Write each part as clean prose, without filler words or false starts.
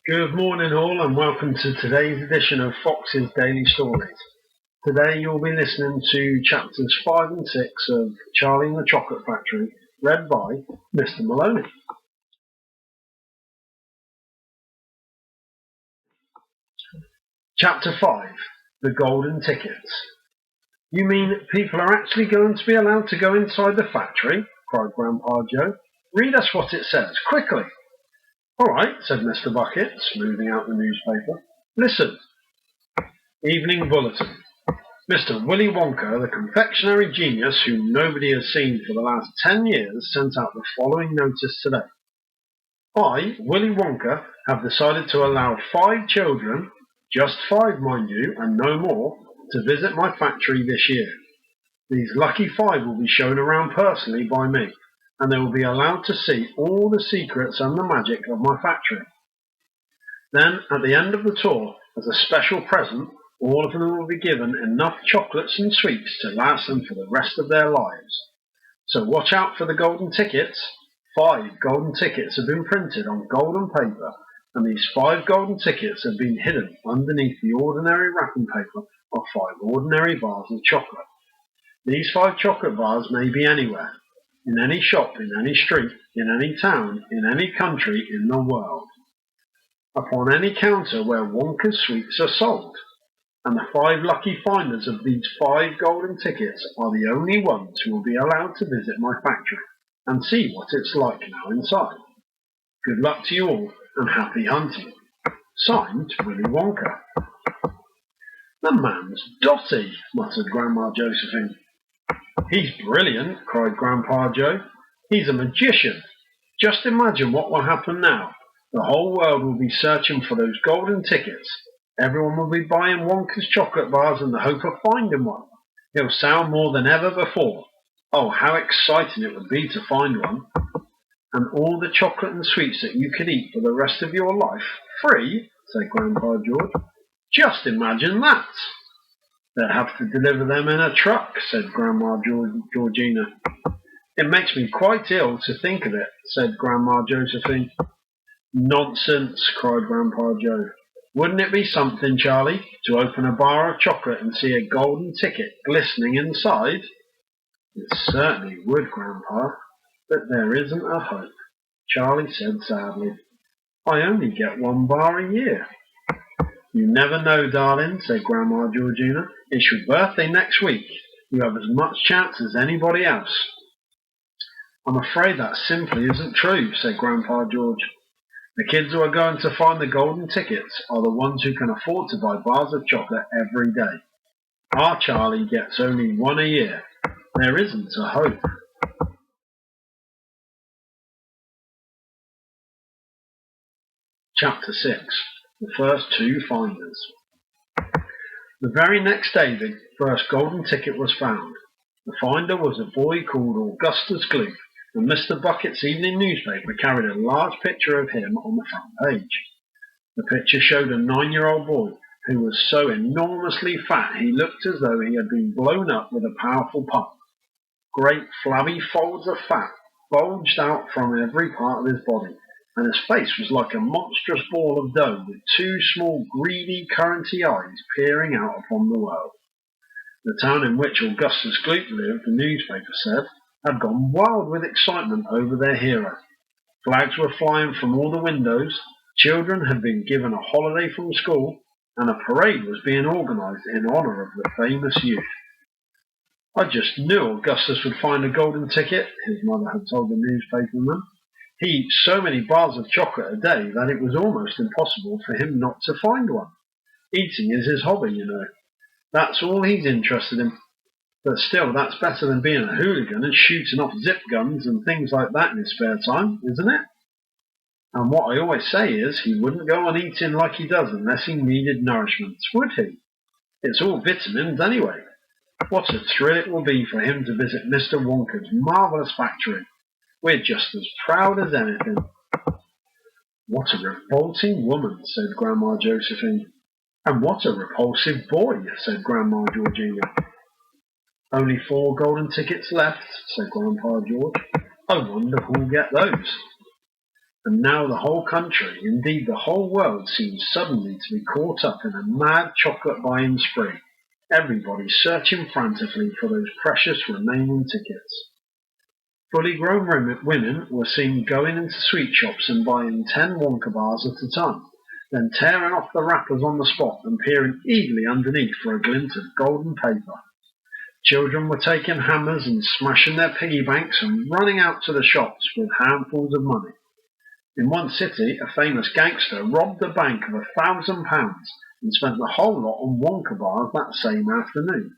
Good morning all and welcome to today's edition of Fox's Daily Stories. Today you'll be listening to chapters 5 and 6 of Charlie and the Chocolate Factory, read by Mr Moloney. Chapter 5. The Golden Tickets. You mean people are actually going to be allowed to go inside the factory? Cried Grandpa Joe. Read us what it says, quickly. All right, said Mr Bucket, smoothing out the newspaper. Listen. Evening Bulletin. Mr. Willy Wonka, the confectionery genius whom nobody has seen for the last 10 years, sent out the following notice today. I, Willy Wonka, have decided to allow 5 children, just 5 mind you, and no more, to visit my factory this year. These lucky 5 will be shown around personally by me, and they will be allowed to see all the secrets and the magic of my factory. Then, at the end of the tour, as a special present, all of them will be given enough chocolates and sweets to last them for the rest of their lives. So watch out for the golden tickets. 5 golden tickets have been printed on golden paper, and these 5 golden tickets have been hidden underneath the ordinary wrapping paper of 5 ordinary bars of chocolate. These 5 chocolate bars may be anywhere, in any shop, in any street, in any town, in any country in the world, upon any counter where Wonka's sweets are sold. And the 5 lucky finders of these 5 golden tickets are the only ones who will be allowed to visit my factory and see what it's like now inside. Good luck to you all and happy hunting. Signed, Willy Wonka. The man's dotty, muttered Grandma Josephine. He's brilliant, cried Grandpa Joe. He's a magician. Just imagine what will happen now. The whole world will be searching for those golden tickets. Everyone will be buying Wonka's chocolate bars in the hope of finding one. He'll sell more than ever before. Oh, how exciting it would be to find one. And all the chocolate and sweets that you could eat for the rest of your life, free, said Grandpa George. Just imagine that. They'll have to deliver them in a truck, said Grandma Georgina. It makes me quite ill to think of it, said Grandma Josephine. Nonsense, cried Grandpa Joe. Wouldn't it be something, Charlie, to open a bar of chocolate and see a golden ticket glistening inside? It certainly would, Grandpa, but there isn't a hope, Charlie said sadly. I only get 1 bar a year. You never know, darling, said Grandma Georgina. It's your birthday next week. You have as much chance as anybody else. I'm afraid that simply isn't true, said Grandpa George. The kids who are going to find the golden tickets are the ones who can afford to buy bars of chocolate every day. Our Charlie gets only 1 a year. There isn't a hope. Chapter 6. The First 2 Finders. The very next day the first golden ticket was found. The finder was a boy called Augustus Gloop, and Mr. Bucket's evening newspaper carried a large picture of him on the front page. The picture showed a 9-year-old boy who was so enormously fat he looked as though he had been blown up with a powerful pump. Great flabby folds of fat bulged out from every part of his body, and his face was like a monstrous ball of dough with 2 small greedy curranty eyes peering out upon the world. The town in which Augustus Gloop lived, the newspaper said, had gone wild with excitement over their hero. Flags were flying from all the windows, children had been given a holiday from school, and a parade was being organised in honour of the famous youth. I just knew Augustus would find a golden ticket, his mother had told the newspaperman. He eats so many bars of chocolate a day that it was almost impossible for him not to find one. Eating is his hobby, you know. That's all he's interested in. But still, that's better than being a hooligan and shooting off zip guns and things like that in his spare time, isn't it? And what I always say is, he wouldn't go on eating like he does unless he needed nourishment, would he? It's all vitamins anyway. What a thrill it will be for him to visit Mr. Wonka's marvellous factory. We're just as proud as anything. What a revolting woman, said Grandma Josephine. And what a repulsive boy, said Grandma Georgina. Only 4 golden tickets left, said Grandpa George. I wonder who'll get those. And now the whole country, indeed the whole world, seemed suddenly to be caught up in a mad chocolate buying spree, everybody searching frantically for those precious remaining tickets. Fully grown women were seen going into sweet shops and buying 10 Wonka bars at a time, then tearing off the wrappers on the spot and peering eagerly underneath for a glint of golden paper. Children were taking hammers and smashing their piggy banks and running out to the shops with handfuls of money. In one city, a famous gangster robbed a bank of £1,000 and spent the whole lot on Wonka bars that same afternoon.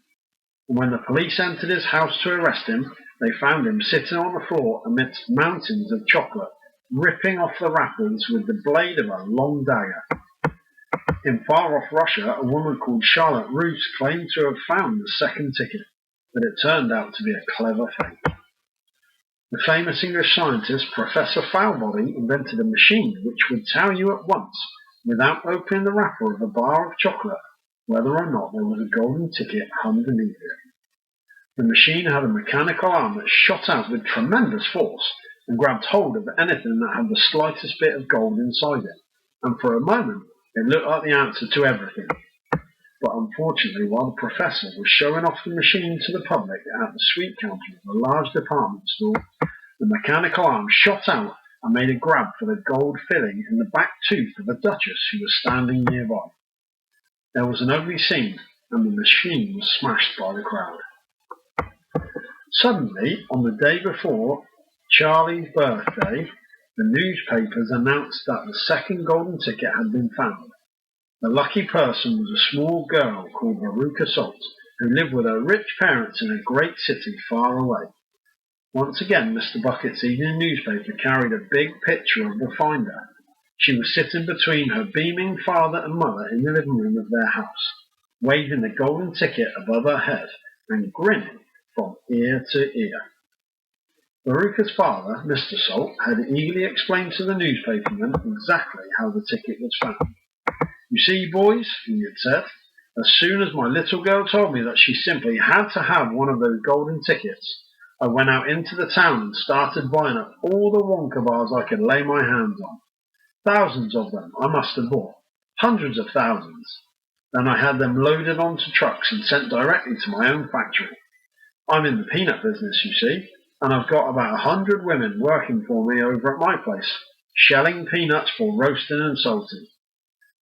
And when the police entered his house to arrest him, they found him sitting on the floor amidst mountains of chocolate, ripping off the wrappers with the blade of a long dagger. In far-off Russia, a woman called Charlotte Roos claimed to have found the second ticket, but it turned out to be a clever fake. The famous English scientist Professor Foulbody invented a machine which would tell you at once, without opening the wrapper of a bar of chocolate, whether or not there was a golden ticket underneath it. The machine had a mechanical arm that shot out with tremendous force and grabbed hold of anything that had the slightest bit of gold inside it, and for a moment it looked like the answer to everything. But unfortunately, while the professor was showing off the machine to the public at the sweet counter of a large department store, the mechanical arm shot out and made a grab for the gold filling in the back tooth of a duchess who was standing nearby. There was an ugly scene, and the machine was smashed by the crowd. Suddenly, on the day before Charlie's birthday, the newspapers announced that the second golden ticket had been found. The lucky person was a small girl called Veruca Salt, who lived with her rich parents in a great city far away. Once again, Mr. Bucket's evening newspaper carried a big picture of the finder. She was sitting between her beaming father and mother in the living room of their house, waving the golden ticket above her head and grinning from ear to ear. Veruca's father, Mr. Salt, had eagerly explained to the newspapermen exactly how the ticket was found. "You see, boys," he had said, "as soon as my little girl told me that she simply had to have one of those golden tickets, I went out into the town and started buying up all the Wonka bars I could lay my hands on. Thousands of them I must have bought, hundreds of thousands. Then I had them loaded onto trucks and sent directly to my own factory. I'm in the peanut business, you see, and I've got about 100 women working for me over at my place, shelling peanuts for roasting and salting.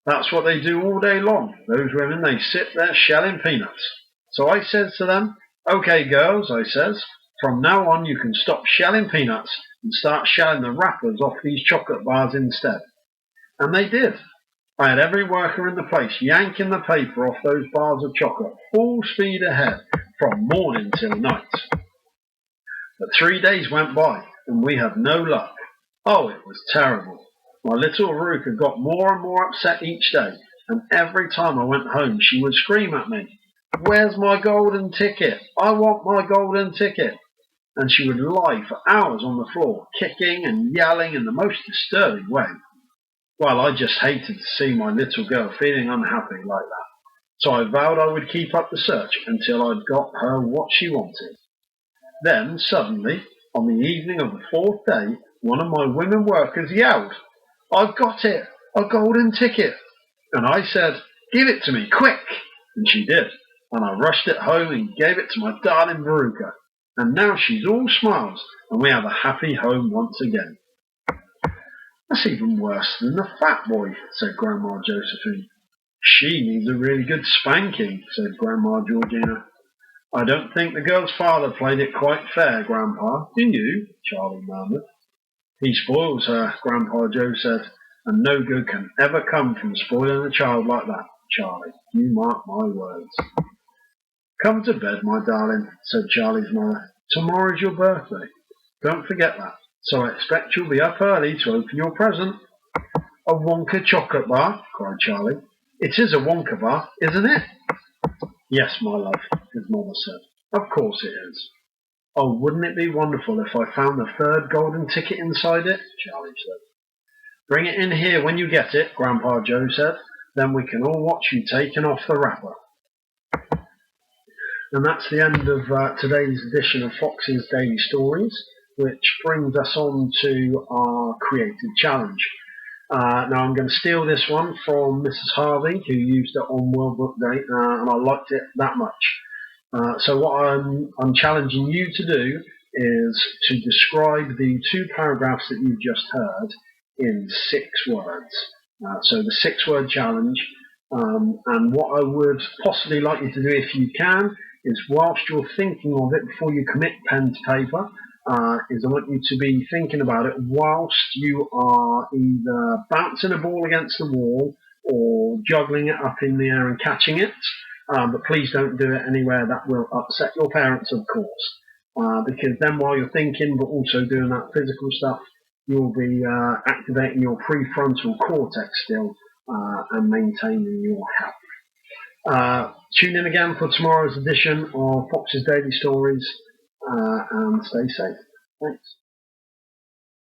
That's what they do all day long, those women. They sit there shelling peanuts. So I says to them, 'Okay, girls,' I says, 'from now on you can stop shelling peanuts and start shelling the wrappers off these chocolate bars instead.' And they did. I had every worker in the place yanking the paper off those bars of chocolate, full speed ahead, from morning till night. But 3 days went by, and we had no luck. Oh, it was terrible. My little Veruca got more and more upset each day, and every time I went home she would scream at me, 'Where's my golden ticket? I want my golden ticket!' And she would lie for hours on the floor, kicking and yelling in the most disturbing way. Well, I just hated to see my little girl feeling unhappy like that, so I vowed I would keep up the search until I'd got her what she wanted. Then, suddenly, on the evening of the 4th day, one of my women workers yelled, 'I've got it, a golden ticket!' And I said, 'Give it to me, quick!' And she did, and I rushed it home and gave it to my darling Veruca. And now she's all smiles, and we have a happy home once again." "That's even worse than the fat boy," said Grandma Josephine. "She needs a really good spanking," said Grandma Georgina. "I don't think the girl's father played it quite fair, Grandpa, do you?" Charlie murmured. "He spoils her," Grandpa Joe said, "and no good can ever come from spoiling a child like that, Charlie. You mark my words." "Come to bed, my darling," said Charlie's mother. "Tomorrow's your birthday. Don't forget that. So I expect you'll be up early to open your present." "A Wonka chocolate bar?" cried Charlie. "It is a Wonka bar, isn't it?" "Yes, my love," his mother said. "Of course it is." "Oh, wouldn't it be wonderful if I found the third golden ticket inside it?" Charlie said. "Bring it in here when you get it," Grandpa Joe said. "Then we can all watch you taking off the wrapper." And that's the end of today's edition of Fox's Daily Stories, which brings us on to our our creative challenge. Now I'm going to steal this one from Mrs. Harvey, who used it on World Book Day, and I liked it that much. So what I'm challenging you to do is to describe the 2 paragraphs that you've just heard in 6 words. So the 6-word challenge. And what I would possibly like you to do, if you can, is whilst you're thinking of it before you commit pen to paper, is I want you to be thinking about it whilst you are either bouncing a ball against the wall or juggling it up in the air and catching it. But please don't do it anywhere that will upset your parents, of course, because then while you're thinking but also doing that physical stuff, you'll be activating your prefrontal cortex still and maintaining your health. Tune in again for tomorrow's edition of Fox's Daily Stories and stay safe. Thanks.